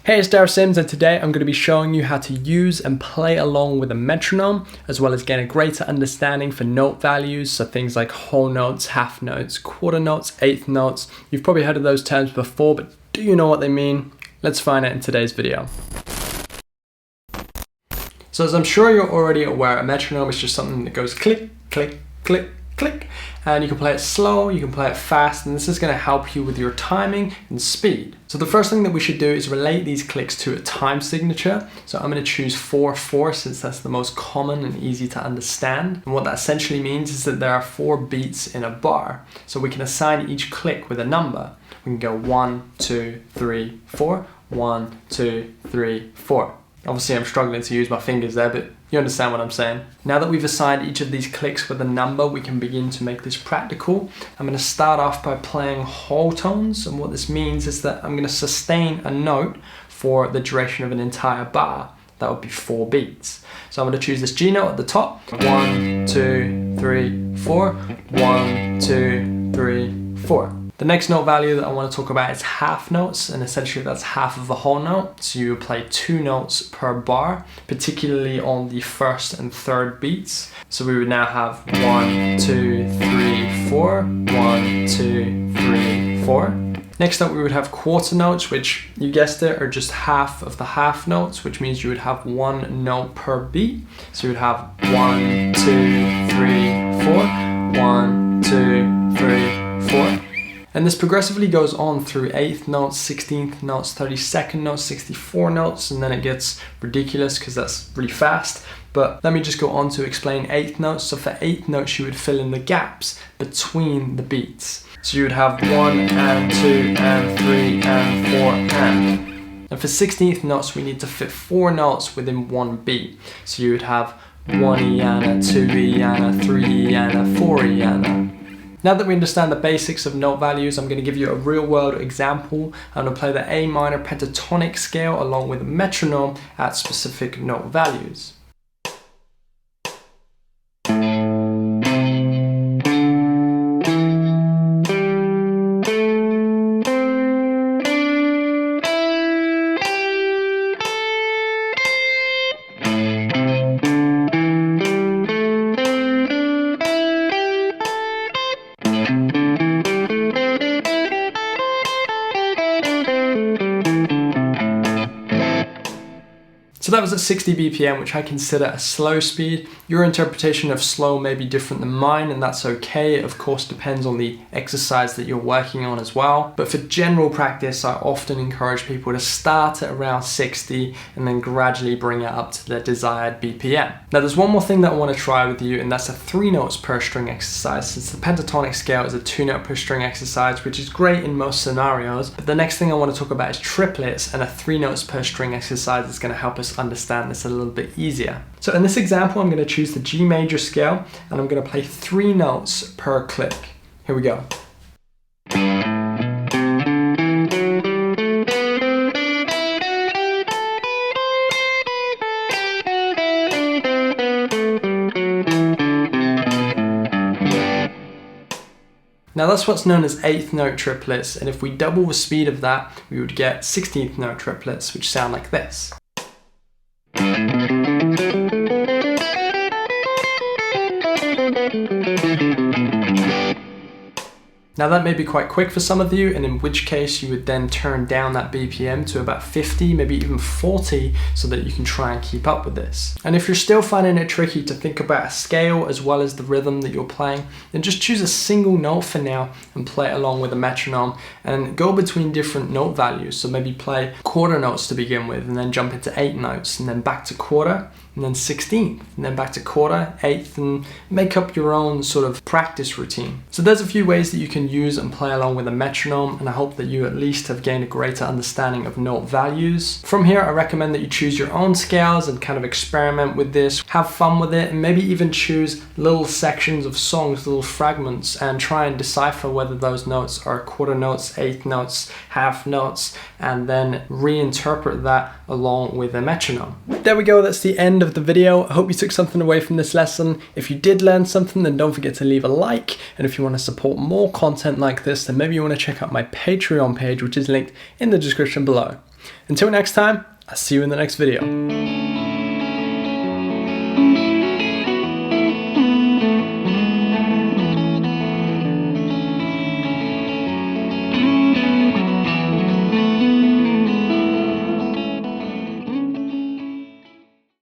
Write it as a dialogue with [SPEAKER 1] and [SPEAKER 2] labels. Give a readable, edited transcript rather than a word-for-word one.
[SPEAKER 1] Hey, it's Darryl Syms, and today I'm going to be showing you how to use and play along with a metronome, as well as gain a greater understanding for note values, so things like whole notes, half notes, quarter notes, eighth notes. You've probably heard of those terms before, but do you know what they mean? Let's find out in today's video. So as I'm sure you're already aware, a metronome is just something that goes click, click, click, click, and you can play it slow, you can play it fast, and this is going to help you with your timing and speed. So the first thing that we should do is relate these clicks to a time signature. So I'm going to choose 4/4 since that's the most common and easy to understand. And what that essentially means is that there are 4 beats in a bar. So we can assign each click with a number. We can go 1, 2, 3, 4, 1, 2, 3, 4. Obviously I'm struggling to use my fingers there, but you understand what I'm saying. Now that we've assigned each of these clicks with a number, we can begin to make this practical. I'm going to start off by playing whole tones, and what this means is that I'm going to sustain a note for the duration of an entire bar. That would be 4 beats. So I'm going to choose this G note at the top. 1, 2, 3, 4. 1, 2, 3, 4. The next note value that I want to talk about is half notes, and essentially that's half of a whole note. So you would play 2 notes per bar, particularly on the first and third beats. So we would now have 1, 2, 3, 4, 1, 2, 3, 4. Next up, we would have quarter notes, which you guessed it, are just half of the half notes, which means you would have 1 note per beat. So you would have 1, 2, 3, 4, 1, 2, 3, 4. And this progressively goes on through 8th notes, 16th notes, 32nd notes, 64 notes, and then it gets ridiculous because that's really fast. But let me just go on to explain 8th notes. So for 8th notes, you would fill in the gaps between the beats. So you would have 1 and 2 and 3 and 4 and. And for 16th notes, we need to fit 4 notes within 1 beat. So you would have 1 Iana, 2 Iana, 3 Iana, 4 Iana. Now that we understand the basics of note values, I'm going to give you a real world example. I'm going to play the A minor pentatonic scale along with a metronome at specific note values. So that was at 60 BPM, which I consider a slow speed. Your interpretation of slow may be different than mine, and that's okay. It of course depends on the exercise that you're working on as well. But for general practice, I often encourage people to start at around 60 and then gradually bring it up to their desired BPM. Now there's one more thing that I want to try with you, and that's a 3 notes per string exercise, since the pentatonic scale is a 2 note per string exercise, which is great in most scenarios. But the next thing I want to talk about is triplets, and a 3 notes per string exercise is going to help us understand this a little bit easier. So in this example, I'm going to choose the G major scale, and I'm going to play 3 notes per click. Here we go. Now that's what's known as 8th note triplets, and if we double the speed of that, we would get 16th note triplets, which sound like this. Now that may be quite quick for some of you, and in which case you would then turn down that BPM to about 50, maybe even 40, so that you can try and keep up with this. And if you're still finding it tricky to think about a scale as well as the rhythm that you're playing, then just choose a single note for now and play it along with a metronome and go between different note values. So maybe play quarter notes to begin with, and then jump into 8 notes, and then back to quarter, and then 16th, and then back to quarter, 8th, and make up your own sort of practice routine. So there's a few ways that you can use and play along with a metronome, and I hope that you at least have gained a greater understanding of note values. From here, I recommend that you choose your own scales and kind of experiment with this, have fun with it, and maybe even choose little sections of songs, little fragments, and try and decipher whether those notes are quarter notes, 8th notes, half notes, and then reinterpret that along with a metronome. There we go, that's the end of the video. I hope you took something away from this lesson. If you did learn something, then don't forget to leave a like, and if you want to support more content like this, then maybe you want to check out my Patreon page, which is linked in the description below. Until next time, I'll see you in the next video.